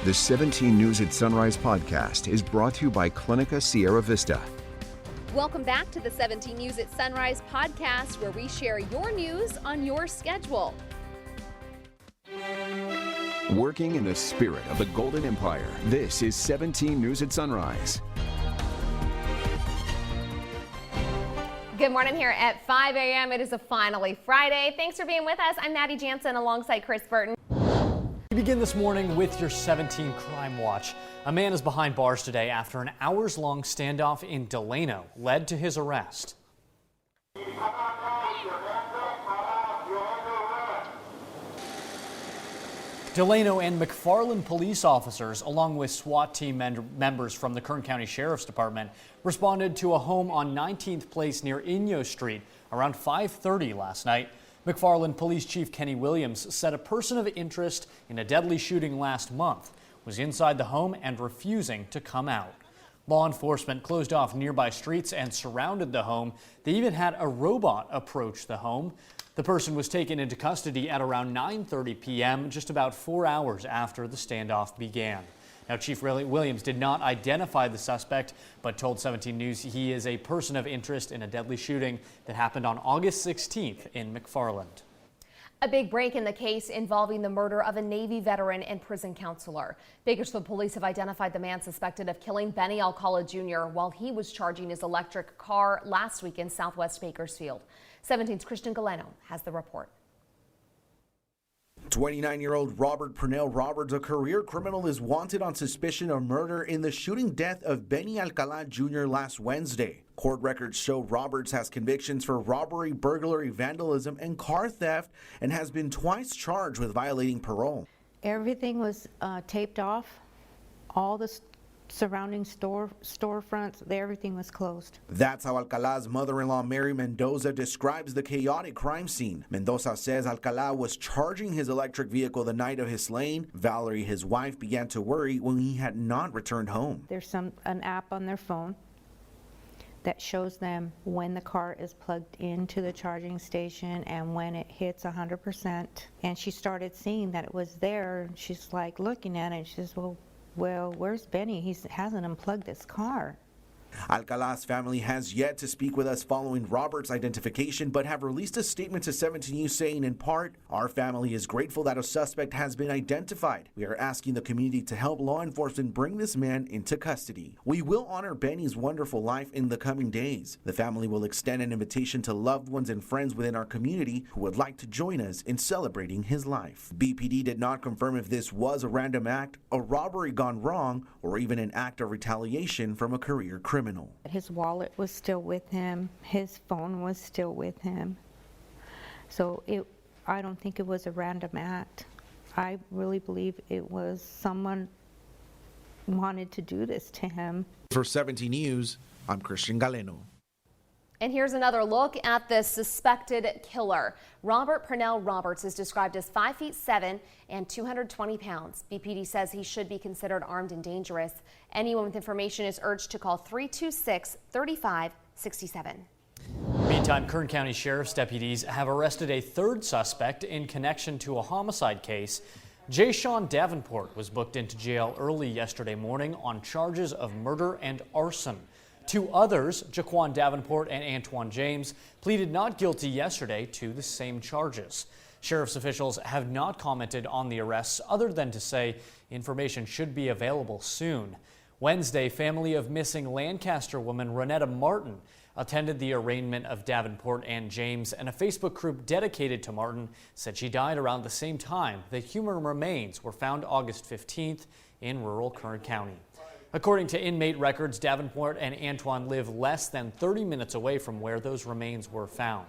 The 17 News at Sunrise podcast is brought to you by Clinica Sierra Vista. Welcome back to the 17 News at Sunrise podcast, where we share your news on your schedule. Working in the spirit of the Golden Empire, this is 17 News at Sunrise. Good morning here at 5 a.m. It is finally Friday. Thanks for being with us. I'm Maddie Jansen alongside Chris Burton. We begin this morning with your 17 Crime Watch. A man is behind bars today after an hours-long standoff in Delano led to his arrest. Delano and McFarland police officers, along with SWAT team members from the Kern County Sheriff's Department, responded to a home on 19th Place near Inyo Street around 5:30 last night. McFarland Police Chief Kenny Williams said a person of interest in a deadly shooting last month was inside the home and refusing to come out. Law enforcement closed off nearby streets and surrounded the home. They even had a robot approach the home. The person was taken into custody at around 9:30 p.m., just about 4 hours after the standoff began. Now, Chief Williams did not identify the suspect, but told 17 News he is a person of interest in a deadly shooting that happened on August 16th in McFarland. A big break in the case involving the murder of a Navy veteran and prison counselor. Bakersfield police have identified the man suspected of killing Benny Alcala Jr. while he was charging his electric car last week in southwest Bakersfield. 17's Christian Delano has the report. 29-year-old Robert Pernell Roberts, a career criminal, is wanted on suspicion of murder in the shooting death of Benny Alcala Jr. last Wednesday. Court records show Roberts has convictions for robbery, burglary, vandalism, and car theft, and has been twice charged with violating parole. Everything was taped off. All the surrounding storefronts, everything was closed. That's how Alcala's mother-in-law, Mary Mendoza, describes the chaotic crime scene. Mendoza says Alcala was charging his electric vehicle the night of his slaying. Valerie, his wife, began to worry when he had not returned home. There's an app on their phone that shows them when the car is plugged into the charging station and when it hits 100%. And she started seeing that it was there, and she's like looking at it, and she says, well, where's Benny? He hasn't unplugged his car. Alcala's family has yet to speak with us following Robert's identification, but have released a statement to 17 News saying, in part, our family is grateful that a suspect has been identified. We are asking the community to help law enforcement bring this man into custody. We will honor Benny's wonderful life in the coming days. The family will extend an invitation to loved ones and friends within our community who would like to join us in celebrating his life. BPD did not confirm if this was a random act, a robbery gone wrong, or even an act of retaliation from a career criminal. His wallet was still with him. His phone was still with him. So I don't think it was a random act. I really believe it was someone wanted to do this to him. For 17 News, I'm Christian Galeno. And here's another look at the suspected killer. Robert Pernell Roberts is described as 5'7" and 220 pounds. BPD says he should be considered armed and dangerous. Anyone with information is urged to call 326-3567. Meantime, Kern County Sheriff's deputies have arrested a third suspect in connection to a homicide case. Jay Sean Davenport was booked into jail early yesterday morning on charges of murder and arson. Two others, Jaquan Davenport and Antoine James, pleaded not guilty yesterday to the same charges. Sheriff's officials have not commented on the arrests other than to say information should be available soon. Wednesday, family of missing Lancaster woman Renetta Martin attended the arraignment of Davenport and James, and a Facebook group dedicated to Martin said she died around the same time that human remains were found August 15th in rural Kern County. According to inmate records, Davenport and Antoine live less than 30 minutes away from where those remains were found.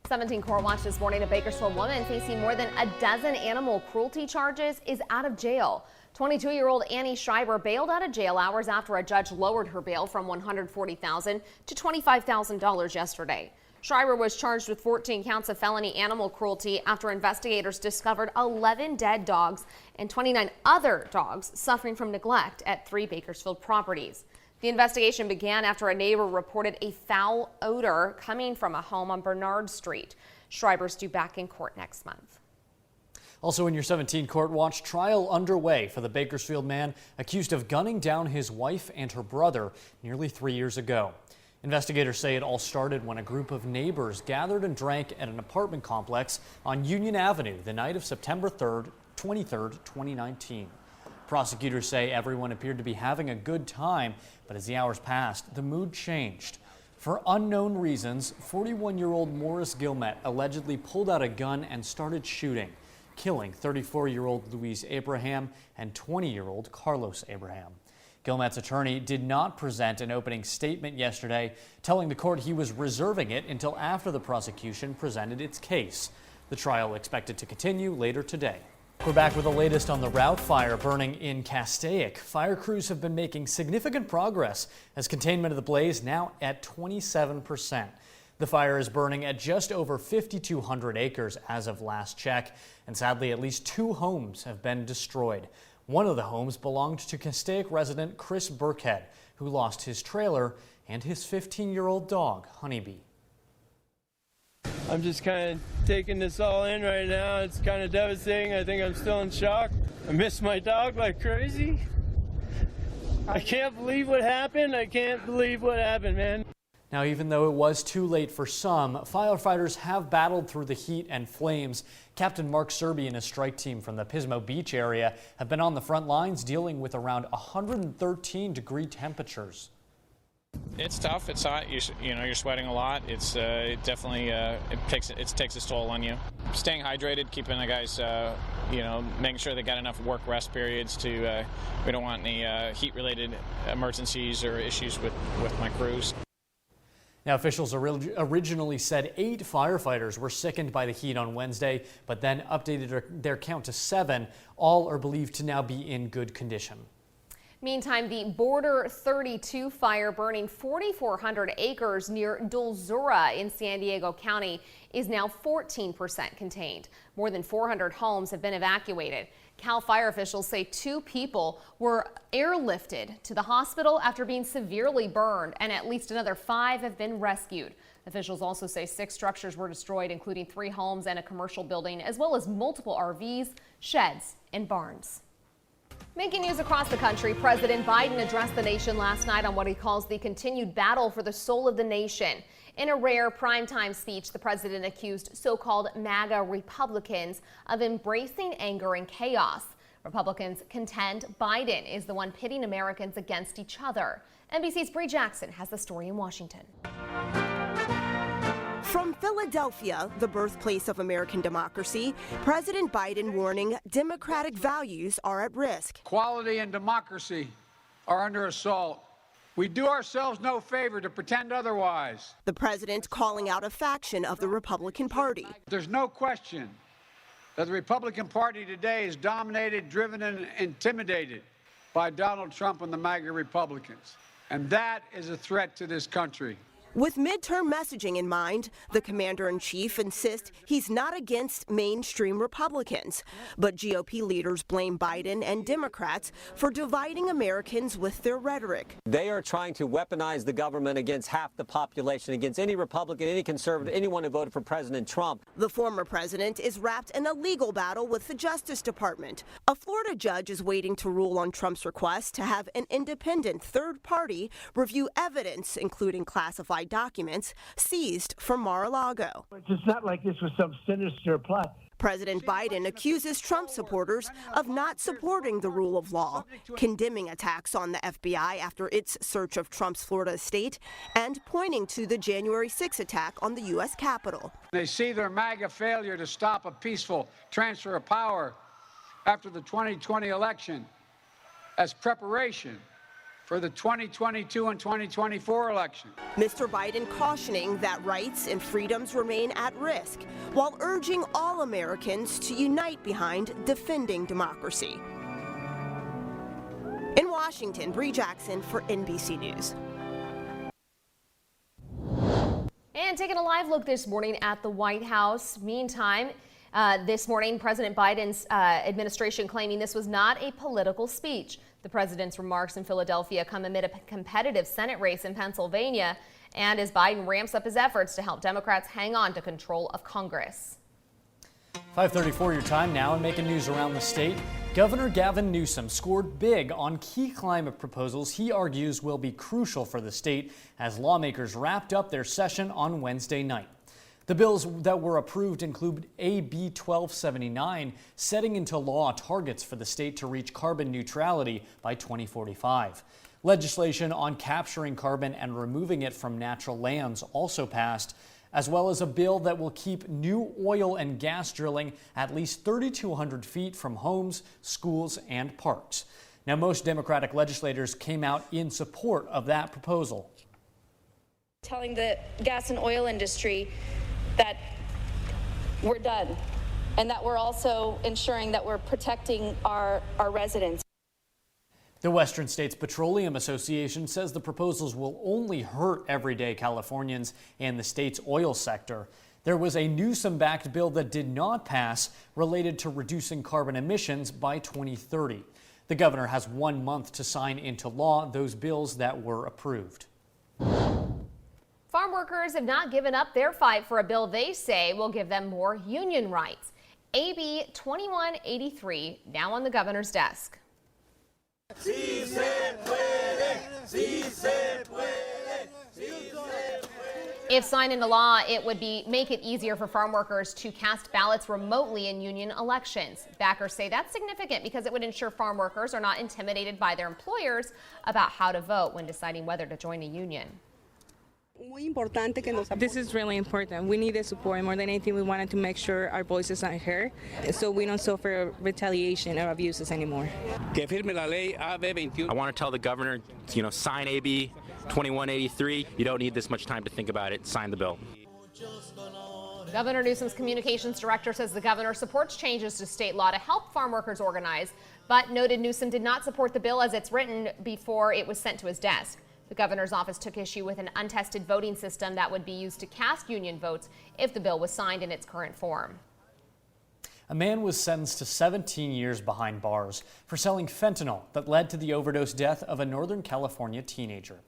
17 Court Watch this morning. A Bakersfield woman facing more than a dozen animal cruelty charges is out of jail. 22-year-old Annie Schreiber bailed out of jail hours after a judge lowered her bail from $140,000 to $25,000 yesterday. Schreiber was charged with 14 counts of felony animal cruelty after investigators discovered 11 dead dogs and 29 other dogs suffering from neglect at 3 Bakersfield properties. The investigation began after a neighbor reported a foul odor coming from a home on Bernard Street. Schreiber's due back in court next month. Also in your 17 Court Watch, trial underway for the Bakersfield man accused of gunning down his wife and her brother nearly 3 years ago. Investigators say it all started when a group of neighbors gathered and drank at an apartment complex on Union Avenue the night of September 23rd, 2019. Prosecutors say everyone appeared to be having a good time, but as the hours passed, the mood changed. For unknown reasons, 41-year-old Morris Gilmet allegedly pulled out a gun and started shooting, killing 34-year-old Louise Abraham and 20-year-old Carlos Abraham. Gilmet's attorney did not present an opening statement yesterday, telling the court he was reserving it until after the prosecution presented its case. The trial expected to continue later today. We're back with the latest on the route fire burning in Castaic. Fire crews have been making significant progress as containment of the blaze now at 27%. The fire is burning at just over 5,200 acres as of last check, and sadly at least 2 homes have been destroyed. One of the homes belonged to Castaic resident Chris Burkhead, who lost his trailer and his 15-year-old dog, Honeybee. I'm just kind of taking this all in right now. It's kind of devastating. I think I'm still in shock. I miss my dog like crazy. I can't believe what happened. I can't believe what happened, man. Now, even though it was too late for some, firefighters have battled through the heat and flames. Captain Mark Serby and his strike team from the Pismo Beach area have been on the front lines dealing with around 113-degree temperatures. It's tough. It's hot. You're sweating a lot. It's it definitely it takes its toll on you. Staying hydrated, keeping the guys, making sure they got enough work rest periods to. We don't want any heat-related emergencies or issues with my crews. Now, officials originally said 8 firefighters were sickened by the heat on Wednesday, but then updated their count to 7. All are believed to now be in good condition. Meantime, the Border 32 fire burning 4,400 acres near Dulzura in San Diego County is now 14% contained. More than 400 homes have been evacuated. Cal Fire officials say 2 people were airlifted to the hospital after being severely burned, and at least another 5 have been rescued. Officials also say 6 structures were destroyed, including 3 homes and a commercial building, as well as multiple RVs, sheds, and barns. Making news across the country, President Biden addressed the nation last night on what he calls the continued battle for the soul of the nation. In a rare primetime speech, the president accused so-called MAGA Republicans of embracing anger and chaos. Republicans contend Biden is the one pitting Americans against each other. NBC's Bree Jackson has the story in Washington. From Philadelphia, the birthplace of American democracy, President Biden warning democratic values are at risk. Equality and democracy are under assault. We do ourselves no favor to pretend otherwise. The president calling out a faction of the Republican Party. There's no question that the Republican Party today is dominated, driven, and intimidated by Donald Trump and the MAGA Republicans. And that is a threat to this country. With midterm messaging in mind, the commander-in-chief insists he's not against mainstream Republicans. But GOP leaders blame Biden and Democrats for dividing Americans with their rhetoric. They are trying to weaponize the government against half the population, against any Republican, any conservative, anyone who voted for President Trump. The former president is wrapped in a legal battle with the Justice Department. A Florida judge is waiting to rule on Trump's request to have an independent third party review evidence, including classified documents seized from Mar-a-Lago. It's not like this was some sinister plot. President Biden accuses Trump supporters of not supporting the rule of law, condemning attacks on the FBI after its search of Trump's Florida estate, and pointing to the January 6 attack on the U.S. Capitol. They see their MAGA failure to stop a peaceful transfer of power after the 2020 election as preparation for the 2022 and 2024 election. Mr. Biden cautioning that rights and freedoms remain at risk, while urging all Americans to unite behind defending democracy. In Washington, Bree Jackson for NBC News. And taking a live look this morning at the White House. Meantime, this morning, President Biden's administration claiming this was not a political speech. The president's remarks in Philadelphia come amid a competitive Senate race in Pennsylvania, and as Biden ramps up his efforts to help Democrats hang on to control of Congress. 5:34 your time now, and making news around the state. Governor Gavin Newsom scored big on key climate proposals he argues will be crucial for the state as lawmakers wrapped up their session on Wednesday night. The bills that were approved include AB 1279, setting into law targets for the state to reach carbon neutrality by 2045. Legislation on capturing carbon and removing it from natural lands also passed, as well as a bill that will keep new oil and gas drilling at least 3,200 feet from homes, schools, and parks. Now, most Democratic legislators came out in support of that proposal. Telling the gas and oil industry that we're done and that we're also ensuring that we're protecting our residents. The Western States Petroleum Association says the proposals will only hurt everyday Californians and the state's oil sector. There was a Newsom-backed bill that did not pass related to reducing carbon emissions by 2030. The governor has 1 month to sign into law those bills that were approved. Farm workers have not given up their fight for a bill they say will give them more union rights. AB 2183 now on the governor's desk. Sí se puede, sí se puede, sí se puede. If signed into law, it would make it easier for farm workers to cast ballots remotely in union elections. Backers say that's significant because it would ensure farm workers are not intimidated by their employers about how to vote when deciding whether to join a union. This is really important. We need the support. More than anything, we wanted to make sure our voices are heard so we don't suffer retaliation or abuses anymore. I want to tell the governor, sign AB 2183. You don't need this much time to think about it. Sign the bill. Governor Newsom's communications director says the governor supports changes to state law to help farm workers organize, but noted Newsom did not support the bill as it's written before it was sent to his desk. The governor's office took issue with an untested voting system that would be used to cast union votes if the bill was signed in its current form. A man was sentenced to 17 years behind bars for selling fentanyl that led to the overdose death of a Northern California teenager.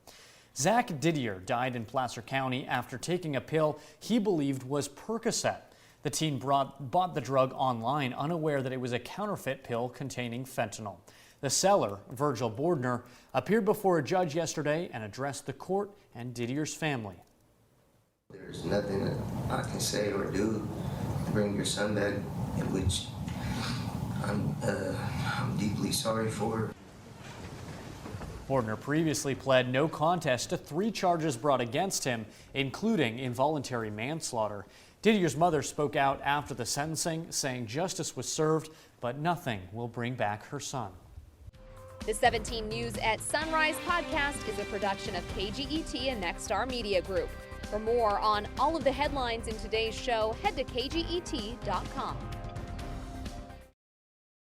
Zach Didier died in Placer County after taking a pill he believed was Percocet. The teen bought the drug online, unaware that it was a counterfeit pill containing fentanyl. The seller, Virgil Bordner, appeared before a judge yesterday and addressed the court and Didier's family. There's nothing that I can say or do to bring your son back, in which I'm deeply sorry for. Bordner previously pled no contest to 3 charges brought against him, including involuntary manslaughter. Didier's mother spoke out after the sentencing, saying justice was served, but nothing will bring back her son. The 17 News at Sunrise podcast is a production of KGET and Nexstar Media Group. For more on all of the headlines in today's show, head to kget.com.